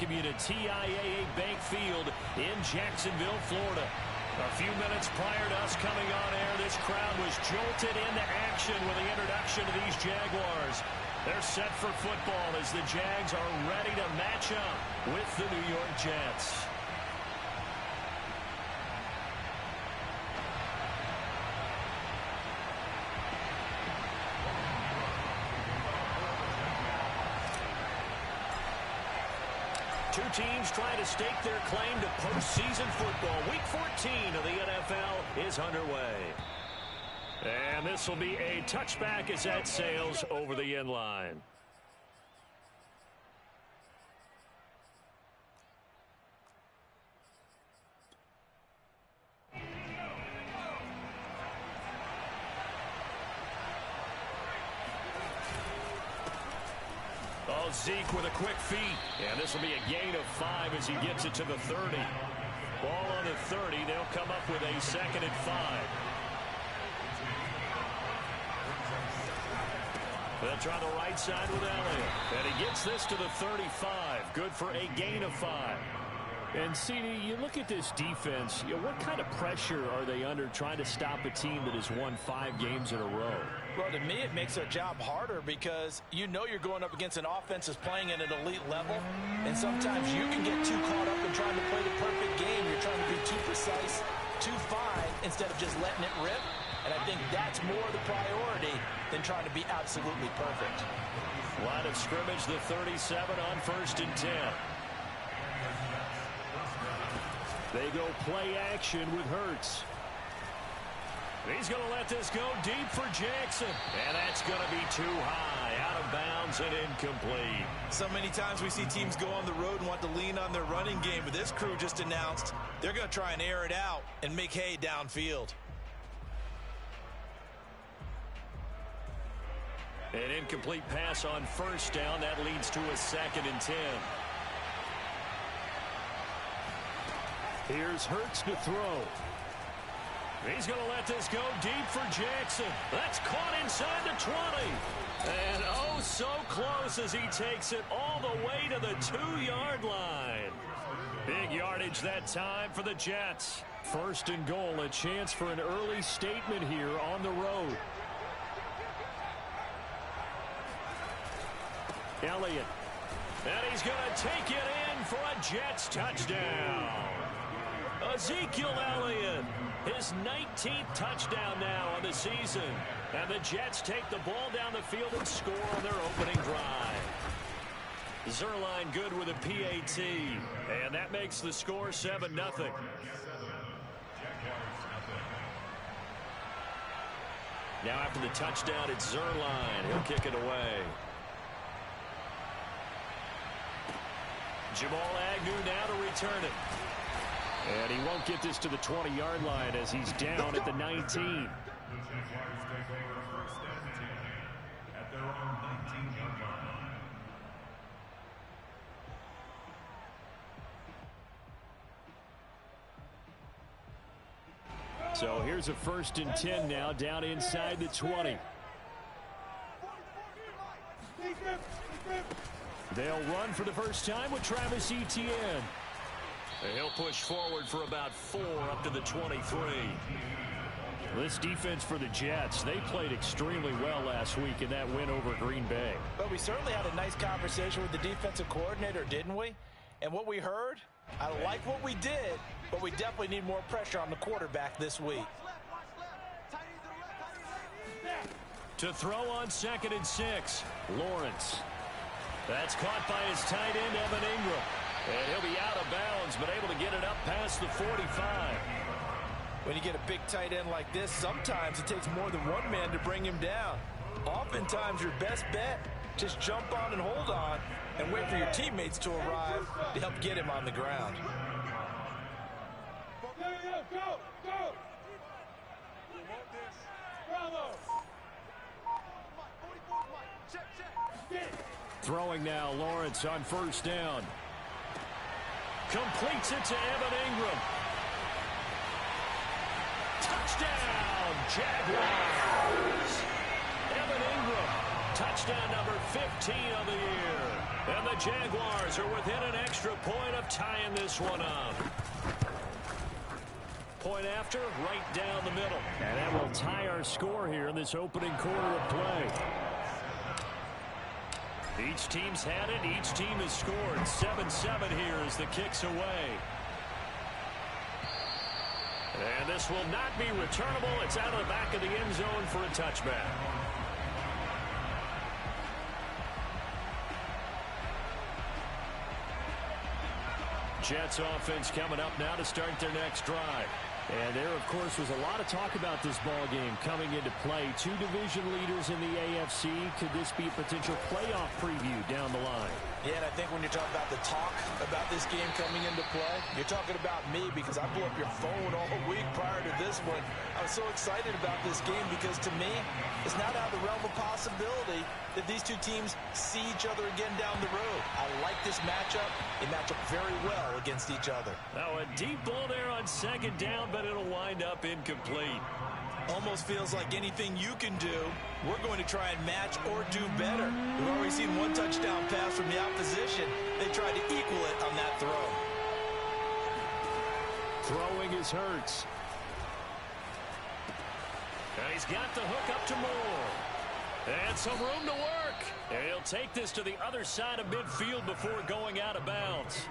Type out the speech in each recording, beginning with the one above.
welcome you to TIAA Bank Field in Jacksonville, Florida. A few minutes prior to us coming on air, this crowd was jolted into action with the introduction of these Jaguars. They're set for football as the Jags are ready to match up with the New York Jets. Two teams trying to stake their claim to postseason football. Week 14 of the NFL is underway. And this will be a touchback as that sails over the end line. Zeke with a quick feed. And this will be a gain of 5 as he gets it to the 30. Ball on the 30. They'll come up with a 2nd and 5. They'll try the right side with Elliott. And he gets this to the 35. Good for a gain of 5. And, CD, you look at this defense, what kind of pressure are they under trying to stop a team that has won 5 games in a row? Well, to me, it makes their job harder because you know you're going up against an offense that's playing at an elite level, and sometimes you can get too caught up in trying to play the perfect game. You're trying to be too precise, too fine, instead of just letting it rip. And I think that's more the priority than trying to be absolutely perfect. Line of scrimmage, the 37 on 1st and 10. They go play action with Hurts. He's going to let this go deep for Jackson. And that's going to be too high, out of bounds and incomplete. So many times we see teams go on the road and want to lean on their running game, but this crew just announced they're going to try and air it out and make hay downfield. An incomplete pass on 1st down. That leads to a 2nd and 10. Here's Hurts to throw. He's going to let this go deep for Jackson. That's caught inside the 20. And oh, so close as he takes it all the way to the 2-yard line. Big yardage that time for the Jets. 1st and goal, a chance for an early statement here on the road. Elliott. And he's going to take it in for a Jets touchdown. Ezekiel Elliott, his 19th touchdown now on the season. And the Jets take the ball down the field and score on their opening drive. Zerline good with a PAT. And that makes the score 7-0. Now after the touchdown, it's Zerline. He'll kick it away. Jamal Agnew now to return it. And he won't get this to the 20-yard line as he's down at the 19. So here's a 1st and 10 now down inside the 20. They'll run for the first time with Travis Etienne. And he'll push forward for about 4 up to the 23. This defense for the Jets, they played extremely well last week in that win over Green Bay. But we certainly had a nice conversation with the defensive coordinator, didn't we? And what we heard, I like what we did, but we definitely need more pressure on the quarterback this week. To throw on 2nd and 6, Lawrence. That's caught by his tight end, Evan Ingram. And he'll be out of bounds, but able to get it up past the 45. When you get a big tight end like this, sometimes it takes more than one man to bring him down. Oftentimes, your best bet, just jump on and hold on and wait for your teammates to arrive to help get him on the ground. Throwing now, Lawrence on 1st down. Completes it to Evan Ingram. Touchdown, Jaguars! Evan Ingram touchdown number 15 of the year. And the Jaguars are within an extra point of tying this one up. Point after, right down the middle. And that will tie our score here in this opening quarter of play. Each team's had it. Each team has scored. 7-7 here as the kick's away. And this will not be returnable. It's out of the back of the end zone for a touchback. Jets offense coming up now to start their next drive. And there, of course, was a lot of talk about this ball game coming into play. Two division leaders in the AFC. Could this be a potential playoff preview down the line? Yeah, and I think when you're talking about the talk about this game coming into play, you're talking about me because I blew up your phone all week prior to this one. I was so excited about this game because, to me, it's not out of the realm of possibility that these two teams see each other again down the road. I like this matchup. They match up very well against each other. Now a deep ball there on second down, but it'll wind up incomplete. Almost feels like anything you can do, we're going to try and match or do better. We've already seen one touchdown pass from the opposition. They tried to equal it on that throw. Throwing is Hurts. And he's got the hook up to Moore. And some room to work. And he'll take this to the other side of midfield before going out of bounds.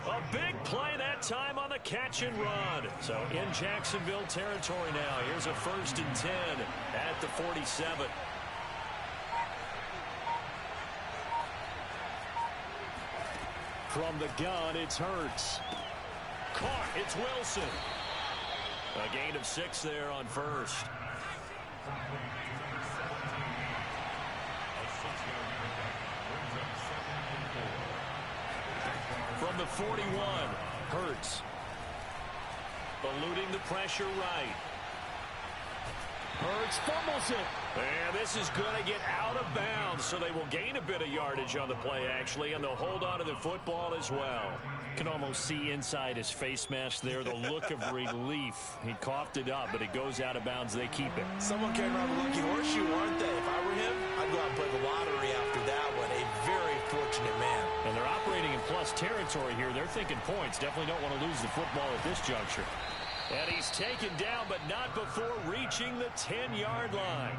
A big play that time on the catch and run. So in Jacksonville territory now. Here's a 1st and 10 at the 47. From the gun, it's Hurts. Caught, it's Wilson. A gain of 6 there on first. From the 41, Hurts. Eluding the pressure right. Hurts fumbles it. And this is going to get out of bounds, so they will gain a bit of yardage on the play, actually, and they'll hold on to the football as well. Can almost see inside his face mask there the look of relief. He coughed it up, but it goes out of bounds. They keep it. Someone came around the lucky horseshoe, aren't they? If I were him, I'd go out and play the lottery after that one. A very fortunate man. And they're operating in plus territory here. They're thinking points. Definitely don't want to lose the football at this juncture. And he's taken down, but not before reaching the 10-yard line.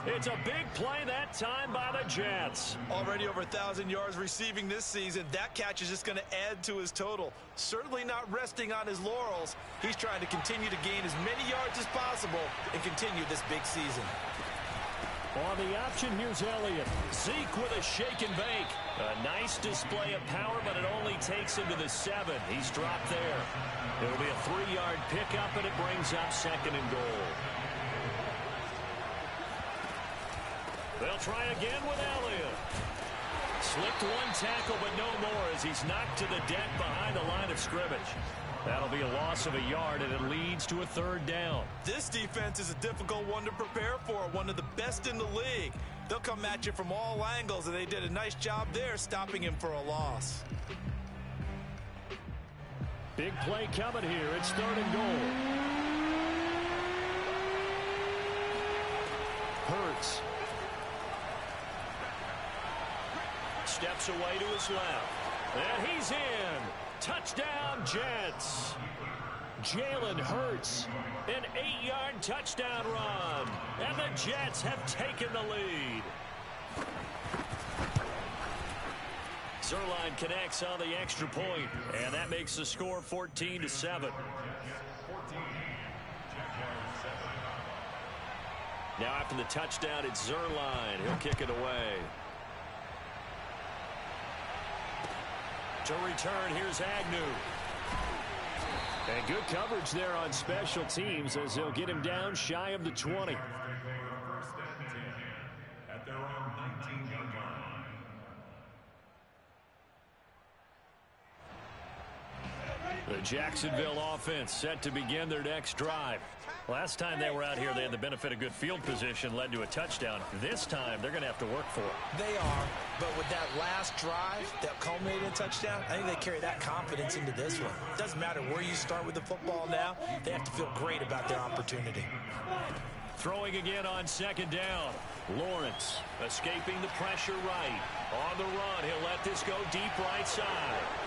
It's a big play that time by the Jets. Already over 1,000 yards receiving this season. That catch is just going to add to his total. Certainly not resting on his laurels. He's trying to continue to gain as many yards as possible and continue this big season. On the option, here's Elliott. Zeke with a shake and bake. A nice display of power, but it only takes him to the 7. He's dropped there. It'll be a 3-yard pickup, and it brings up 2nd and goal. They'll try again with Elliott. Slipped one tackle, but no more as he's knocked to the deck behind the line of scrimmage. That'll be a loss of a yard, and it leads to a 3rd down. This defense is a difficult one to prepare for, one of the best in the league. They'll come at you from all angles, and they did a nice job there stopping him for a loss. Big play coming here. It's 3rd and goal. Hurts. Steps away to his left. And he's in. Touchdown, Jets. Jalen Hurts. An 8-yard touchdown run. And the Jets have taken the lead. Zerline connects on the extra point, and that makes the score 14-7. Now after the touchdown, it's Zerline. He'll kick it away. To return, here's Agnew. And good coverage there on special teams as they'll get him down shy of the 20. At their own 19-yard line. The Jacksonville offense set to begin their next drive. Last time they were out here, they had the benefit of good field position, led to a touchdown. This time, they're going to have to work for it. They are, but with that last drive that culminated in a touchdown, I think they carry that confidence into this one. Doesn't matter where you start with the football now, they have to feel great about their opportunity. Throwing again on second down. Lawrence escaping the pressure right. On the run, he'll let this go deep right side.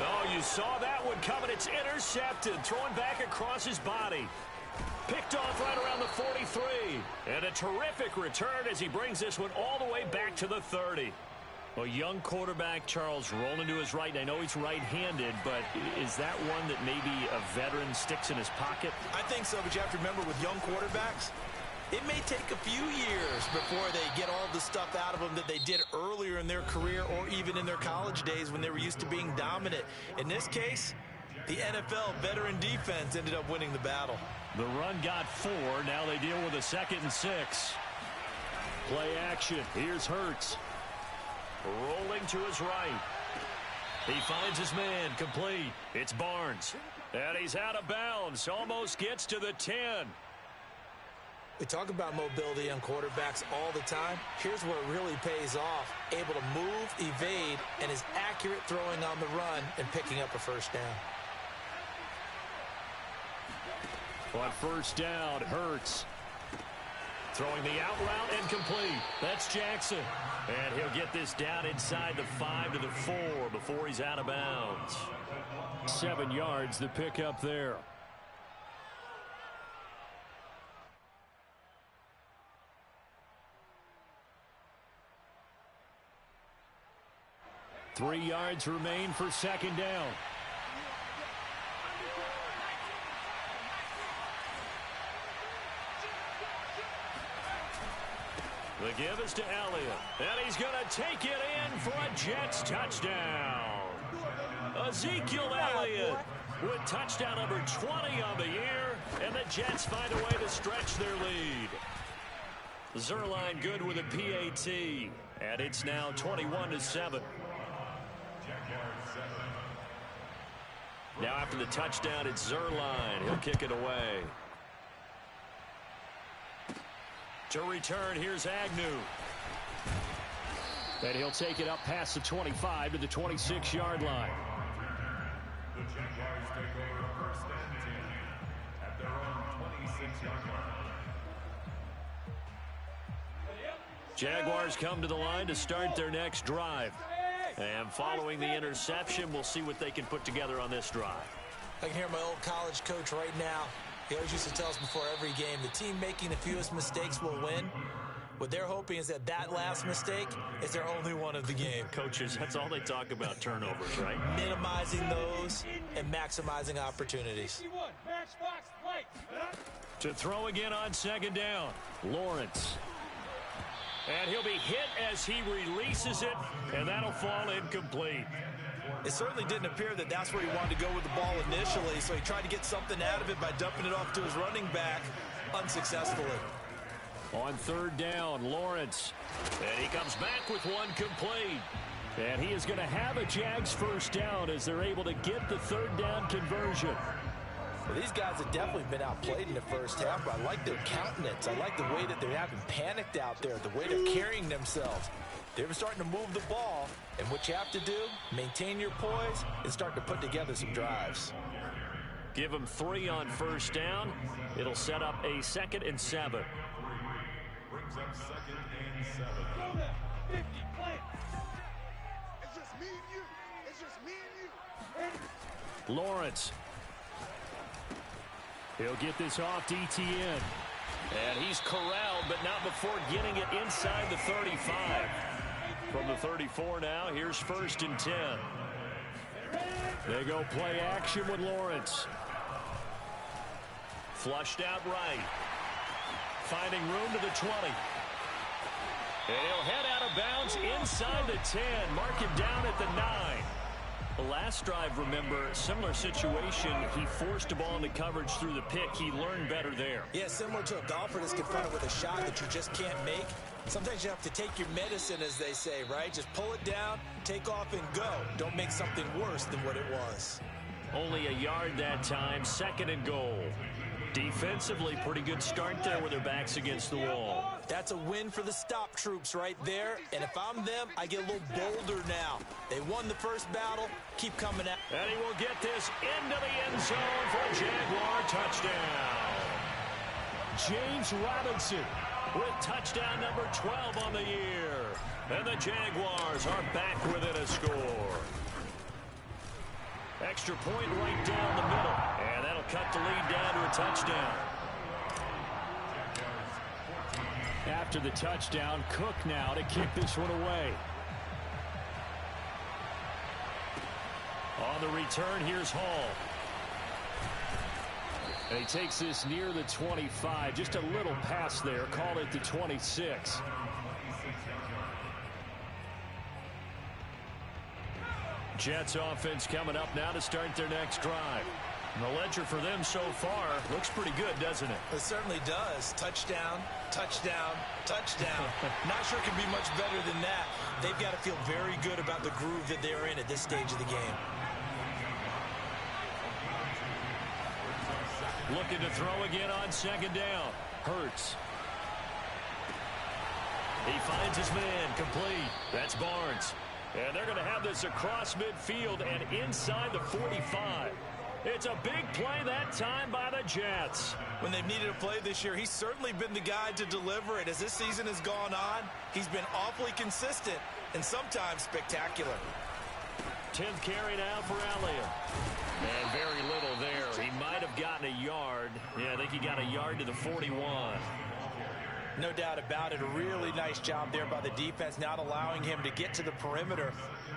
Oh, you saw that one coming. It's intercepted. Throwing back across his body. Picked off right around the 43. And a terrific return as he brings this one all the way back to the 30. A young quarterback, Charles, rolling to his right. I know he's right-handed, but is that one that maybe a veteran sticks in his pocket? I think so, but you have to remember with young quarterbacks, it may take a few years before they get all the stuff out of them that they did earlier in their career or even in their college days when they were used to being dominant. In this case, the NFL veteran defense ended up winning the battle. The run got 4. Now they deal with a 2nd and 6. Play action. Here's Hurts. Rolling to his right. He finds his man. Complete. It's Barnes. And he's out of bounds. Almost gets to the 10. We talk about mobility on quarterbacks all the time. Here's where it really pays off. Able to move, evade, and is accurate throwing on the run and picking up a first down. On first down, Hurts. Throwing the out route and complete. That's Jackson. And he'll get this down inside the 5 to the 4 before he's out of bounds. 7 yards, the pickup there. Three yards remain for second down. The give is to Elliott. And he's going to take it in for a Jets touchdown. Ezekiel Elliott with touchdown number 20 on the year. And the Jets find a way to stretch their lead. Zerline good with a PAT. And it's now 21-7. Now after the touchdown, it's Zerline. He'll kick it away. To return, here's Agnew. And he'll take it up past the 25 to the 26-yard line. The Jaguars take over first and 10 at their own 26-yard line. Jaguars come to the line to start their next drive. And following the interception, we'll see what they can put together on this drive. I can hear my old college coach right now. He always used to tell us before every game, the team making the fewest mistakes will win. What they're hoping is that that last mistake is their only one of the game. Coaches, that's all they talk about, turnovers, right? Minimizing those and maximizing opportunities. To throw again on second down, Lawrence. And he'll be hit as he releases it, and that'll fall incomplete. It certainly didn't appear that that's where he wanted to go with the ball initially, so he tried to get something out of it by dumping it off to his running back unsuccessfully. On third down, Lawrence. And he comes back with one complete. And he is going to have a Jags first down as they're able to get the third down conversion. Well, these guys have definitely been outplayed in the first half, but I like their countenance. I like the way that they haven't panicked out there, the way they're carrying themselves. They're starting to move the ball, and what you have to do, maintain your poise and start to put together some drives. Give them 3 on first down. It'll set up a 2nd and 7. Brings up 2nd and 7. It's just me and you. It's just me and you. Lawrence. He'll get this off to Etienne. And he's corralled, but not before getting it inside the 35. From the 34 now, here's 1st and 10. They go play action with Lawrence. Flushed out right. Finding room to the 20. And he'll head out of bounds inside the 10. Mark him down at the 9. The last drive, remember, similar situation. He forced a ball into coverage through the pick. He learned better there. Yeah, similar to a golfer that's confronted with a shot that you just can't make. Sometimes you have to take your medicine, as they say, right? Just pull it down, take off, and go. Don't make something worse than what it was. Only a yard that time, 2nd and goal. Defensively, pretty good start there with their backs against the wall. That's a win for the stop troops right there. And if I'm them, I get a little bolder now. They won the first battle. Keep coming out. And he will get this into the end zone for a Jaguar touchdown. James Robinson with touchdown number 12 on the year. And the Jaguars are back within a score. Extra point right down the middle. And that'll cut the lead down to a touchdown. After the touchdown, Cook now to kick this one away. On the return, here's Hall. And he takes this near the 25. Just a little pass there. Call it the 26. Jets offense coming up now to start their next drive. And the ledger for them so far looks pretty good, doesn't it? It certainly does. Touchdown, touchdown, touchdown. Not sure it can be much better than that. They've got to feel very good about the groove that they're in at this stage of the game. Looking to throw again on second down. Hurts. He finds his man complete. That's Barnes. And they're going to have this across midfield and inside the 45. It's a big play that time by the Jets. When they've needed a play this year, he's certainly been the guy to deliver it. As this season has gone on, he's been awfully consistent and sometimes spectacular. 10th carry now for Elliott. And very little there. He might have gotten a yard. Yeah, I think he got a yard to the 41. No doubt about it. A really nice job there by the defense, not allowing him to get to the perimeter.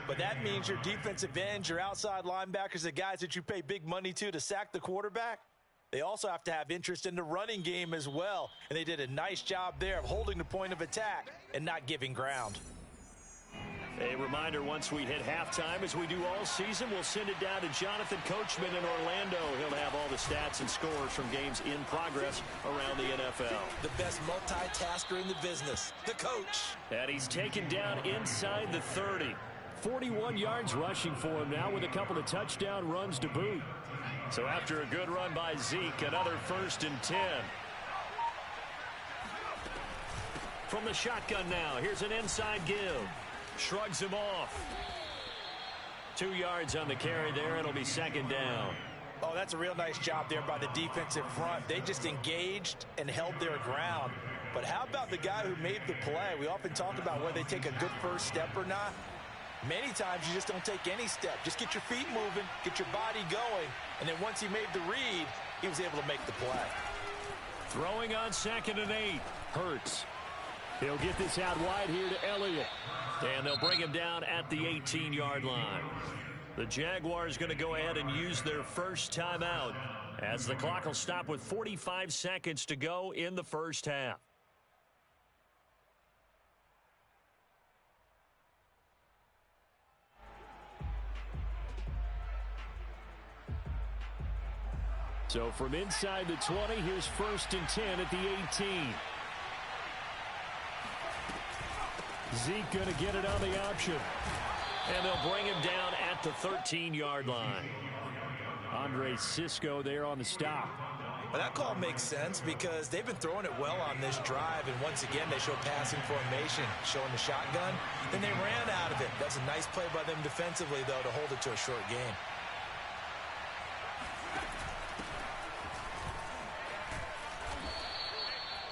But that means your defensive ends, your outside linebackers, the guys that you pay big money to sack the quarterback, they also have to have interest in the running game as well. And they did a nice job there of holding the point of attack and not giving ground. A reminder, once we hit halftime, as we do all season, we'll send it down to Jonathan Coachman in Orlando. He'll have all the stats and scores from games in progress around the NFL. The best multitasker in the business, the coach. And he's taken down inside the 30. 41 yards rushing for him now with a couple of touchdown runs to boot. So after a good run by Zeke, another 1st and 10. From the shotgun now, here's an inside give. Shrugs him off. 2 yards on the carry there. It'll be second down. Oh, that's a real nice job there by the defensive front. They just engaged and held their ground. But how about the guy who made the play? We often talk about whether they take a good first step or not. Many times you just don't take any step. Just get your feet moving, get your body going, and then once he made the read, he was able to make the play. Throwing on 2nd and 8. Hurts. He'll get this out wide here to Elliott. And they'll bring him down at the 18-yard line. The Jaguars going to go ahead and use their first timeout as the clock will stop with 45 seconds to go in the first half. So from inside the 20, here's 1st and 10 at the 18. Zeke going to get it on the option. And they'll bring him down at the 13-yard line. Andre Cisco there on the stop. Well, that call makes sense because they've been throwing it well on this drive. And once again, they show passing formation, showing the shotgun. Then they ran out of it. That's a nice play by them defensively, though, to hold it to a short game.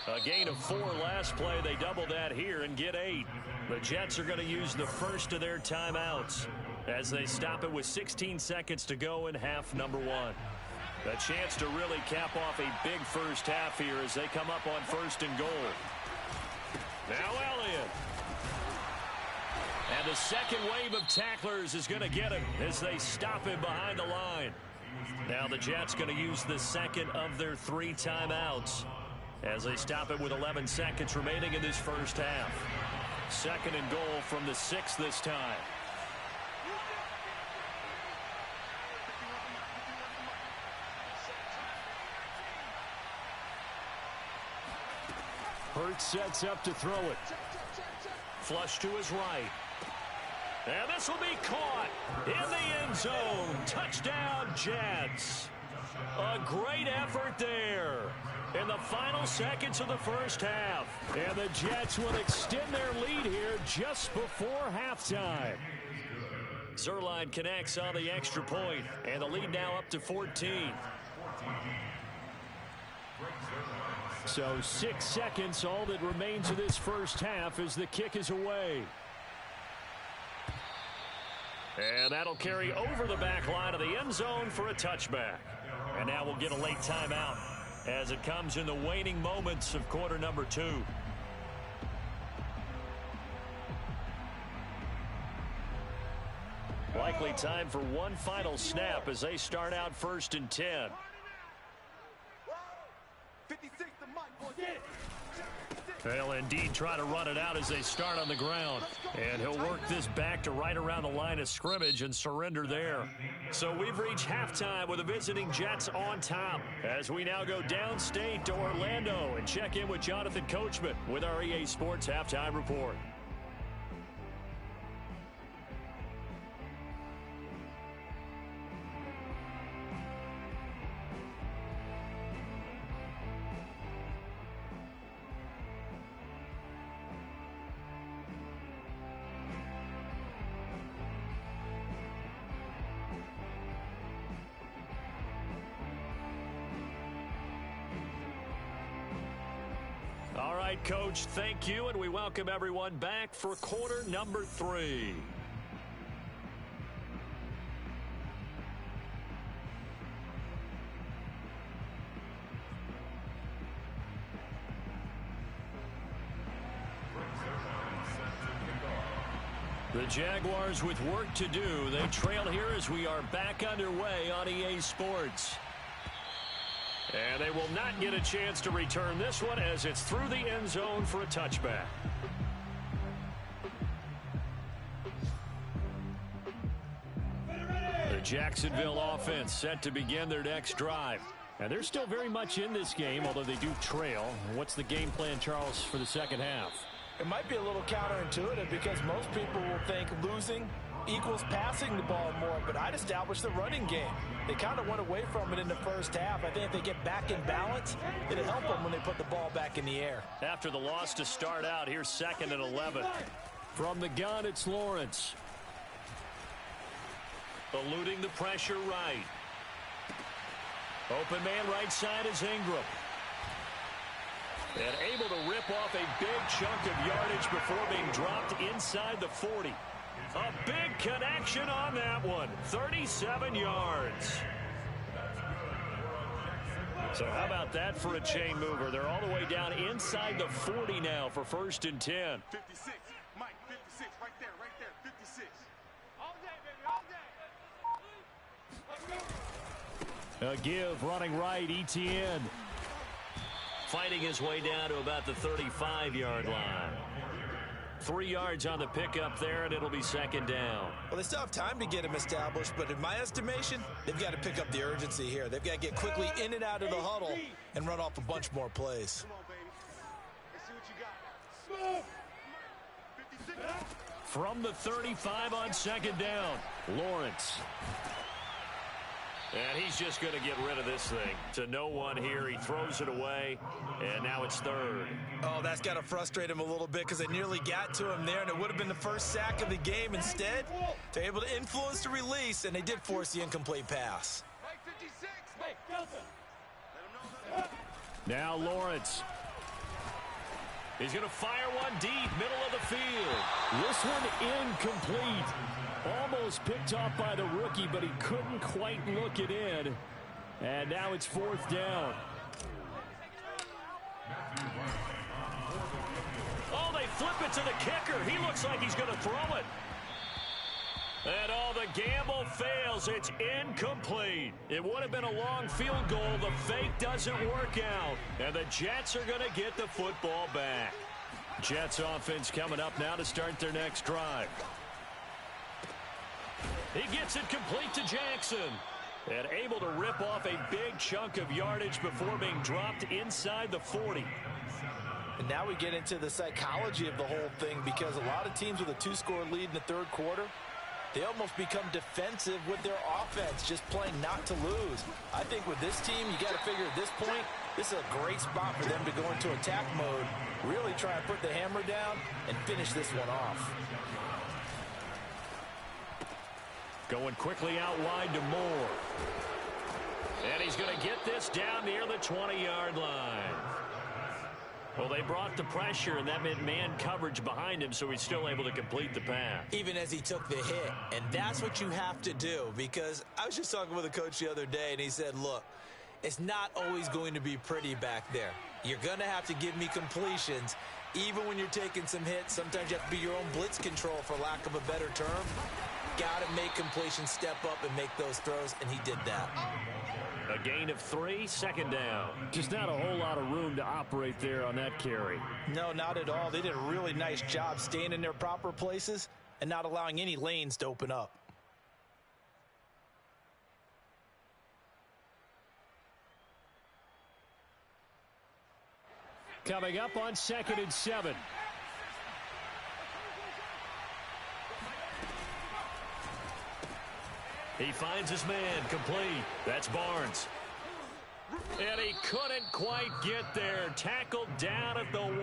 A gain of 4 last play. They double that here and get 8. The Jets are going to use the first of their timeouts as they stop it with 16 seconds to go in half number 1. A chance to really cap off a big first half here as they come up on 1st and goal. Now Elliott. And the second wave of tacklers is going to get him as they stop him behind the line. Now the Jets going to use the second of their 3 timeouts as they stop it with 11 seconds remaining in this first half. 2nd and goal from the 6 this time. Hurts sets up to throw it. Flush to his right. And this will be caught in the end zone. Touchdown, Jets. A great effort there in the final seconds of the first half. And the Jets will extend their lead here just before halftime. Zerline connects on the extra point, and the lead now up to 14. So 6 seconds, all that remains of this first half as the kick is away. And that'll carry over the back line of the end zone for a touchback. And now we'll get a late timeout as it comes in the waning moments of quarter number 2. Likely time for one final snap as they start out 1st and 10. 56 to Mike. They'll indeed try to run it out as they start on the ground. And he'll work this back to right around the line of scrimmage and surrender there. So we've reached halftime with the visiting Jets on top. As we now go downstate to Orlando and check in with Jonathan Coachman with our EA Sports Halftime Report. All right, Coach, thank you, and we welcome everyone back for quarter number 3. The Jaguars with work to do. They trail here as we are back underway on EA Sports. And they will not get a chance to return this one as it's through the end zone for a touchback. The Jacksonville offense set to begin their next drive. And they're still very much in this game, although they do trail. What's the game plan, Charles, for the second half? It might be a little counterintuitive because most people will think losing equals passing the ball more, but I'd establish the running game. They kind of went away from it in the first half. I think if they get back in balance, it'll help them when they put the ball back in the air. After the loss to start out, here's 2nd and 11. From the gun, it's Lawrence. Eluding the pressure right. Open man right side is Ingram. And able to rip off a big chunk of yardage before being dropped inside the 40. A big connection on that one. 37 yards. So how about that for a chain mover? They're all the way down inside the 40 now for 1st and 10. 56, Mike, 56, right there, 56. All day, baby, all day. A give running right, ETN. Fighting his way down to about the 35-yard line. 3 yards on the pickup there, and it'll be 2nd down. Well, they still have time to get him established, but in my estimation, they've got to pick up the urgency here. They've got to get quickly in and out of the huddle and run off a bunch more plays. Come on, baby. Let's see what you got. 56. From the 35 on 2nd down, Lawrence. And he's just going to get rid of this thing. To no one here. He throws it away, and now it's 3rd. Oh, that's got to frustrate him a little bit because they nearly got to him there, and it would have been the first sack of the game. Instead, they're able to influence the release, and they did force the incomplete pass. Now Lawrence. He's going to fire one deep, middle of the field. This one incomplete. Almost picked off by the rookie, but he couldn't quite look it in. And now it's 4th down. Oh, they flip it to the kicker. He looks like he's going to throw it. And the gamble fails. It's incomplete. It would have been a long field goal. The fake doesn't work out. And the Jets are going to get the football back. Jets offense coming up now to start their next drive. He gets it complete to Jackson. And able to rip off a big chunk of yardage before being dropped inside the 40. And now we get into the psychology of the whole thing, because a lot of teams with a 2-score lead in the 3rd quarter, they almost become defensive with their offense, just playing not to lose. I think with this team, you got to figure at this point, this is a great spot for them to go into attack mode, really try and put the hammer down and finish this one off. Going quickly out wide to Moore. And he's going to get this down near the 20-yard line. Well, they brought the pressure, and that meant man coverage behind him, so he's still able to complete the pass. Even as he took the hit, and that's what you have to do, because I was just talking with a coach the other day, and he said, look, it's not always going to be pretty back there. You're going to have to give me completions, even when you're taking some hits. Sometimes you have to be your own blitz control, for lack of a better term. Got to make completions, step up, and make those throws, and he did that. A gain of 3, second down. Just not a whole lot of room to operate there on that carry. No, not at all. They did a really nice job staying in their proper places and not allowing any lanes to open up. Coming up on 2nd and 7. He finds his man, complete. That's Barnes. And he couldn't quite get there. Tackled down at the 1.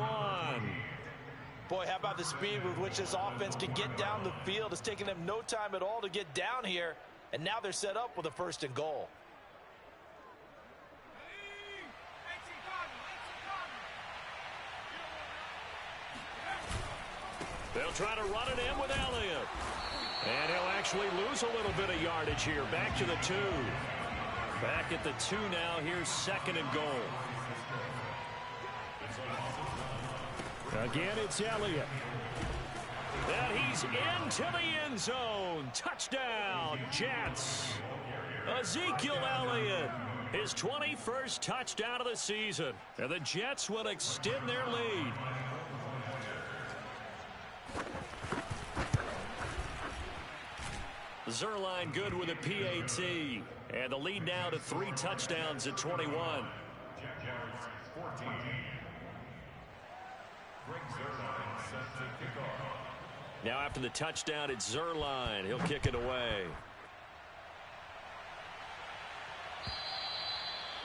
Boy, how about the speed with which this offense can get down the field? It's taken them no time at all to get down here. And now they're set up with a 1st and goal. They'll try to run it in with Elliott. And he'll actually lose a little bit of yardage here. Back to the 2. Back at the 2 now. Here's 2nd and goal. Again, it's Elliott. And he's into the end zone. Touchdown, Jets. Ezekiel Elliott, his 21st touchdown of the season. And the Jets will extend their lead. Zerline good with a PAT. And the lead now to 3 touchdowns at 21. Jaguars 14. Greg Zerline set to kick off. Now after the touchdown, it's Zerline. He'll kick it away.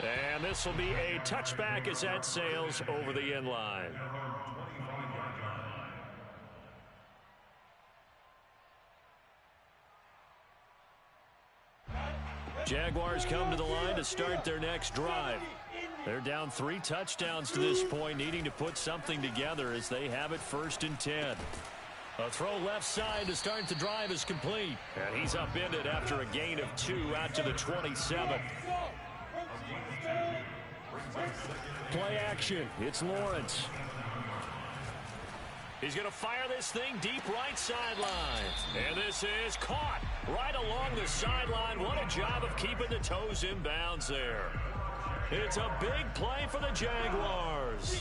And this will be a touchback as that sails over the end line. Jaguars come to the line to start their next drive. They're down 3 touchdowns to this point, needing to put something together as they have it 1st and 10. A throw left side to start the drive is complete. And he's upended after a gain of 2 out to the 27. Play action. It's Lawrence. He's going to fire this thing deep right sideline. And this is caught right along the sideline. What a job of keeping the toes in bounds there. It's a big play for the Jaguars.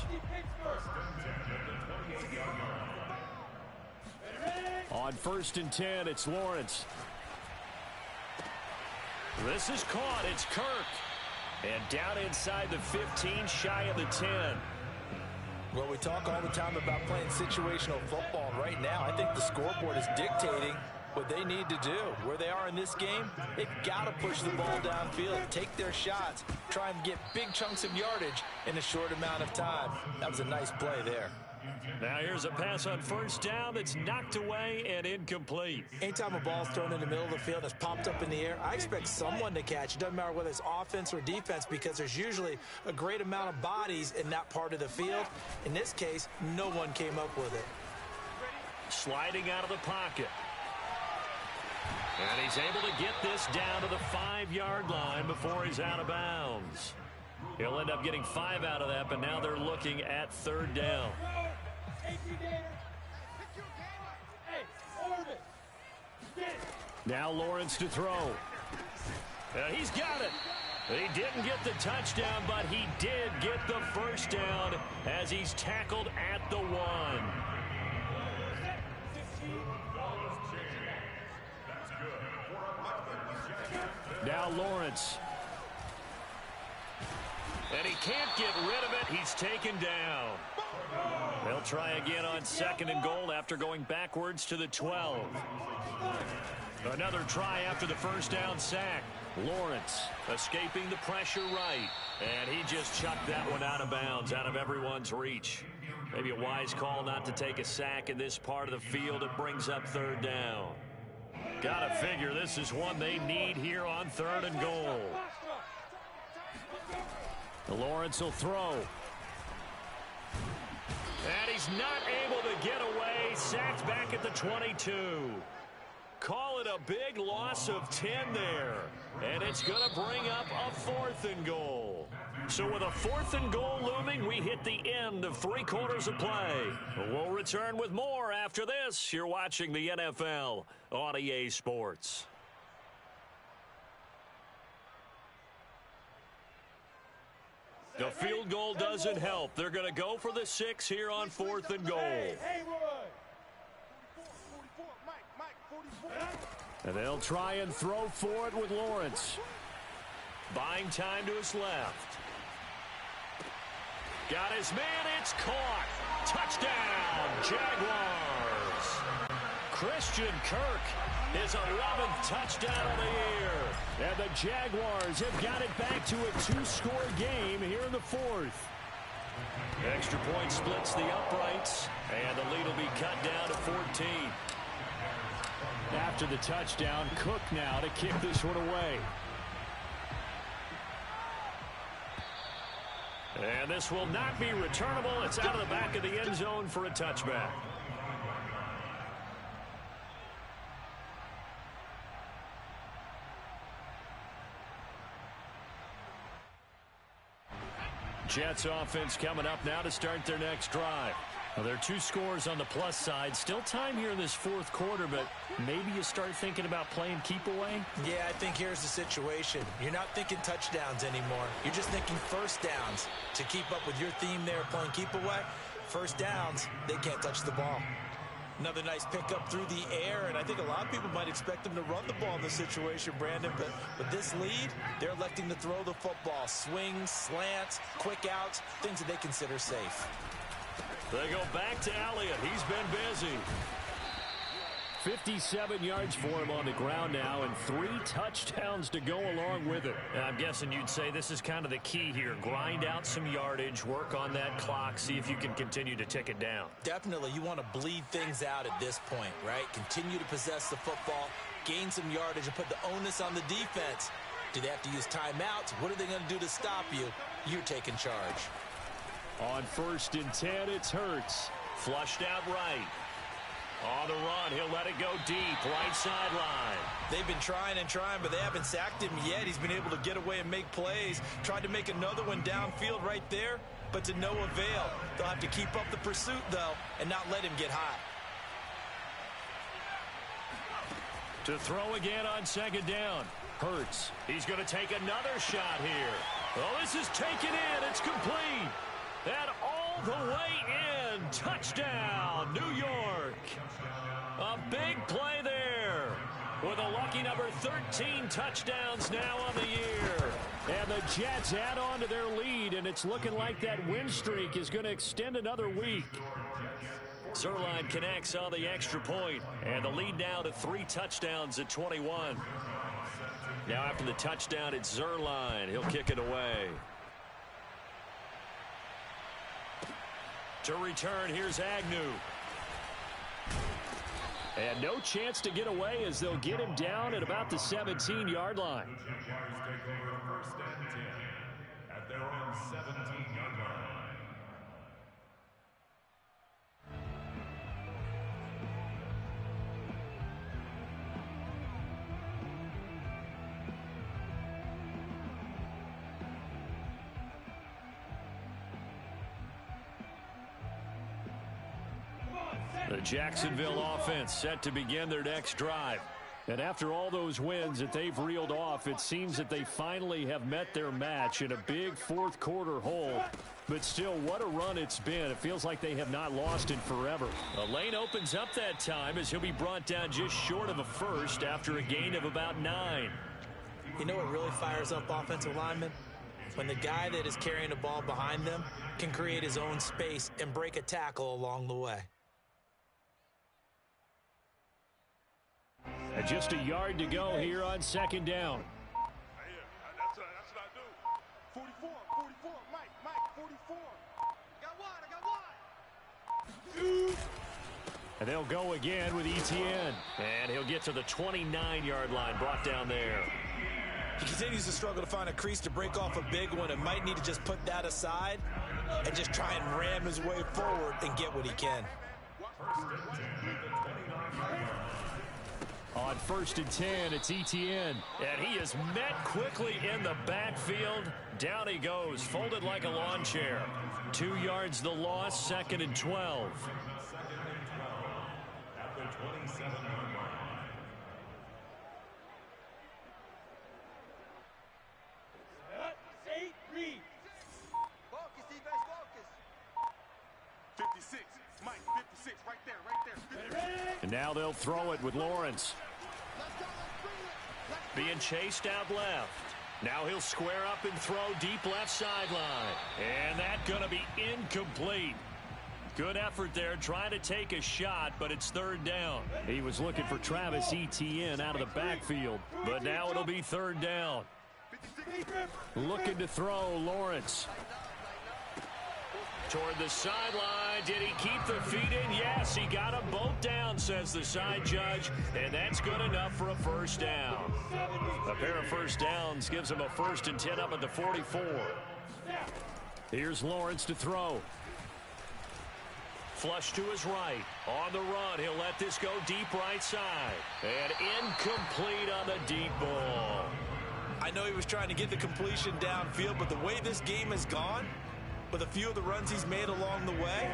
On 1st and 10, it's Lawrence. This is caught. It's Kirk. And down inside the 15, shy of the 10. Well, we talk all the time about playing situational football. Right now, I think the scoreboard is dictating what they need to do. Where they are in this game, they've got to push the ball downfield, take their shots, try and get big chunks of yardage in a short amount of time. That was a nice play there. Now here's a pass on 1st down that's knocked away and incomplete. Anytime a ball's thrown in the middle of the field and it's popped up in the air, I expect someone to catch. It doesn't matter whether it's offense or defense, because there's usually a great amount of bodies in that part of the field. In this case, no one came up with it. Sliding out of the pocket. And he's able to get this down to the 5-yard line before he's out of bounds. He'll end up getting 5 out of that, but now they're looking at 3rd down. Now Lawrence to throw. He's got it. He didn't get the touchdown, but he did get the 1st down as he's tackled at the 1. Now Lawrence. And he can't get rid of it. He's taken down. They'll try again on 2nd and goal after going backwards to the 12. Another try after the 1st down sack. Lawrence escaping the pressure right. And he just chucked that one out of bounds, out of everyone's reach. Maybe a wise call not to take a sack in this part of the field. It brings up 3rd down. Gotta figure this is one they need here on 3rd and goal. Lawrence will throw. And he's not able to get away. Sacked back at the 22. Call it a big loss of 10 there. And it's going to bring up a 4th and goal. So with a 4th and goal looming, we hit the end of 3 quarters of play. We'll return with more after this. You're watching the NFL on EA Sports. The field goal doesn't help. They're going to go for the 6 here on 4th and goal. And they'll try and throw for it with Lawrence. Buying time to his left. Got his man. It's caught. Touchdown, Jaguars. Christian Kirk, his 11th touchdown of the year. And the Jaguars have got it back to a 2-score game here in the 4th. Extra point splits the uprights, and the lead will be cut down to 14. After the touchdown, Cook now to kick this one away. And this will not be returnable. It's out of the back of the end zone for a touchback. Jets offense coming up now to start their next drive. Well, there are 2 scores on the plus side. Still time here in this 4th quarter, but maybe you start thinking about playing keep away? Yeah, I think here's the situation. You're not thinking touchdowns anymore. You're just thinking first downs. To keep up with your theme there, playing keep away, first downs, they can't touch the ball. Another nice pickup through the air, and I think a lot of people might expect them to run the ball in this situation, Brandon, but with this lead, they're electing to throw the football. Swings, slants, quick outs, things that they consider safe. They go back to Elliott. He's been busy. 57 yards for him on the ground now, and 3 touchdowns to go along with it. And I'm guessing you'd say this is kind of the key here. Grind out some yardage, work on that clock, see if you can continue to tick it down. Definitely, you want to bleed things out at this point, right? Continue to possess the football, gain some yardage, and put the onus on the defense. Do they have to use timeouts? What are they going to do to stop you? You're taking charge. On 1st and 10, it's Hurts. Flushed out right. On the run, he'll let it go deep, right sideline. They've been trying and trying, but they haven't sacked him yet. He's been able to get away and make plays. Tried to make another one downfield right there, but to no avail. They'll have to keep up the pursuit, though, and not let him get hot. To throw again on 2nd down. Hurts. He's going to take another shot here. Oh, this is taken in. It's complete. And all the way in. Touchdown, New York. A big play there. With a lucky number 13 touchdowns now on the year. And the Jets add on to their lead, and it's looking like that win streak is going to extend another week. Zerline connects on the extra point, and the lead now to 3 touchdowns at 21. Now after the touchdown, it's Zerline. He'll kick it away. To return, here's Agnew. And no chance to get away as they'll get him down at about the 17-yard line. The Jaguars take over 1st and 10 at their own 17-yard line. The Jacksonville offense set to begin their next drive. And after all those wins that they've reeled off, it seems that they finally have met their match in a big 4th quarter hole. But still, what a run it's been. It feels like they have not lost in forever. The lane opens up that time as he'll be brought down just short of a first after a gain of about 9. You know what really fires up offensive linemen? When the guy that is carrying the ball behind them can create his own space and break a tackle along the way. And just a yard to go here on 2nd down. That's what I do. 44, Mike, 44. I got one. And they'll go again with Etienne. And he'll get to the 29-yard line, brought down there. He continues to struggle to find a crease to break off a big one and might need to just put that aside and just try and ram his way forward and get what he can. On 1st and 10, it's Etienne. And he is met quickly in the backfield. Down he goes, folded like a lawn chair. 2 yards the loss, 2nd and 12. At the 27-yard line. Focus, defense, focus. 56, Mike, 56, right there. And now they'll throw it with Lawrence. Being chased out left. Now he'll square up and throw deep left sideline. And that's going to be incomplete. Good effort there trying to take a shot, but it's 3rd down. He was looking for Travis Etienne out of the backfield, but now it'll be 3rd down. Looking to throw, Lawrence. Toward the sideline. Did he keep the feet in? Yes, he got them both down, says the side judge, and that's good enough for a 1st down. A pair of 1st downs gives him a 1st and 10 up at the 44. Here's Lawrence to throw. Flush to his right. On the run, he'll let this go deep right side. And incomplete on the deep ball. I know he was trying to get the completion downfield, but the way this game has gone, with a few of the runs he's made along the way,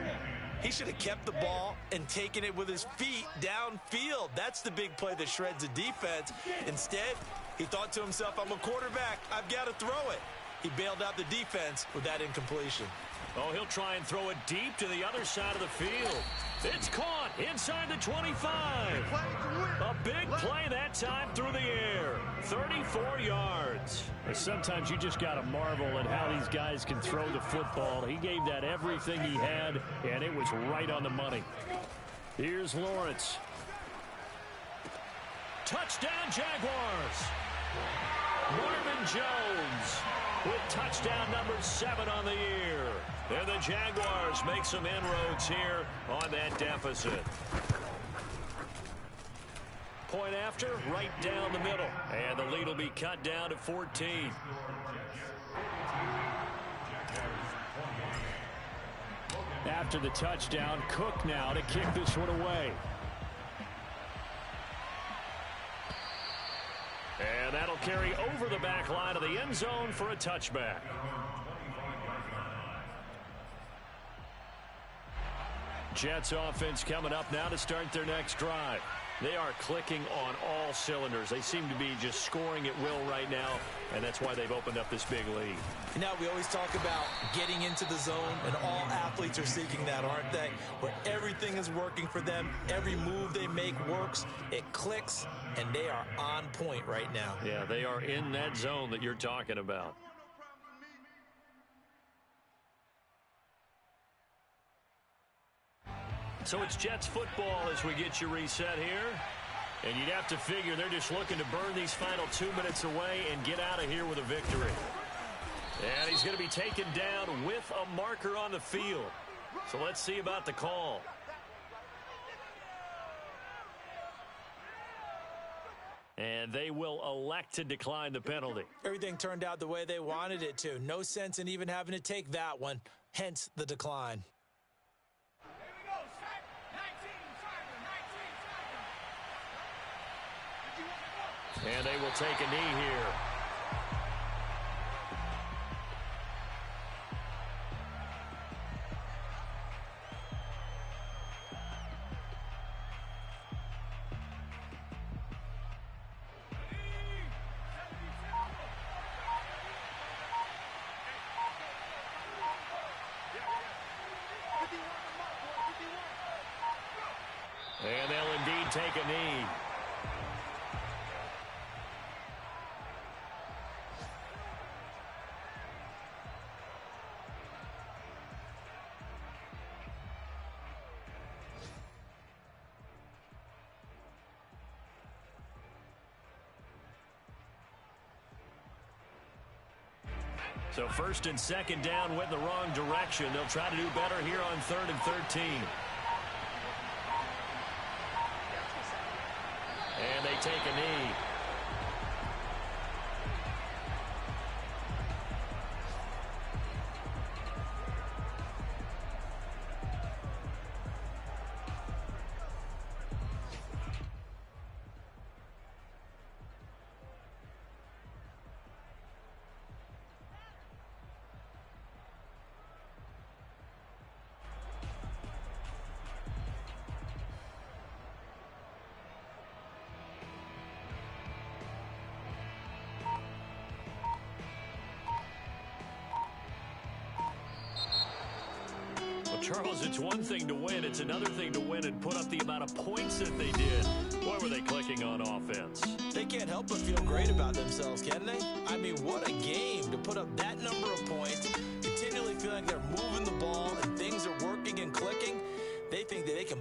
he should have kept the ball and taken it with his feet downfield. That's the big play that shreds the defense. Instead, he thought to himself, I'm a quarterback. I've got to throw it. He bailed out the defense with that incompletion. Oh, he'll try and throw it deep to the other side of the field. It's caught inside the 25. A big play that time through the air. 34 yards. Sometimes you just got to marvel at how these guys can throw the football. He gave that everything he had, and it was right on the money. Here's Lawrence. Touchdown, Jaguars. Marvin Jones with touchdown number 7 on the year. And the Jaguars make some inroads here on that deficit. Point after, right down the middle. And the lead will be cut down to 14. After the touchdown, Cook now to kick this one away. And that'll carry over the back line of the end zone for a touchback. Jets offense coming up now to start their next drive. They are clicking on all cylinders. They seem to be just scoring at will right now, and that's why they've opened up this big lead. Now we always talk about getting into the zone, and all athletes are seeking that, aren't they? Where everything is working for them, every move they make works, it clicks, and they are on point right now. Yeah, they are in that zone that you're talking about. So it's Jets football as we get you reset here. And you'd have to figure they're just looking to burn these final 2 minutes away and get out of here with a victory. And he's going to be taken down with a marker on the field. So let's see about the call. And they will elect to decline the penalty. Everything turned out the way they wanted it to. No sense in even having to take that one, hence the decline. And they will take a knee here. And they'll indeed take a knee. So 1st and 2nd down went in the wrong direction. They'll try to do better here on 3rd and 13. And they take a knee. Charles, it's one thing to win. It's another thing to win and put up the amount of points that they did. Boy, were they clicking on offense. They can't help but feel great about themselves, can they? I mean, what a game to put up that number of points, continually feeling like they're moving the ball and things are working and clicking. They think that they can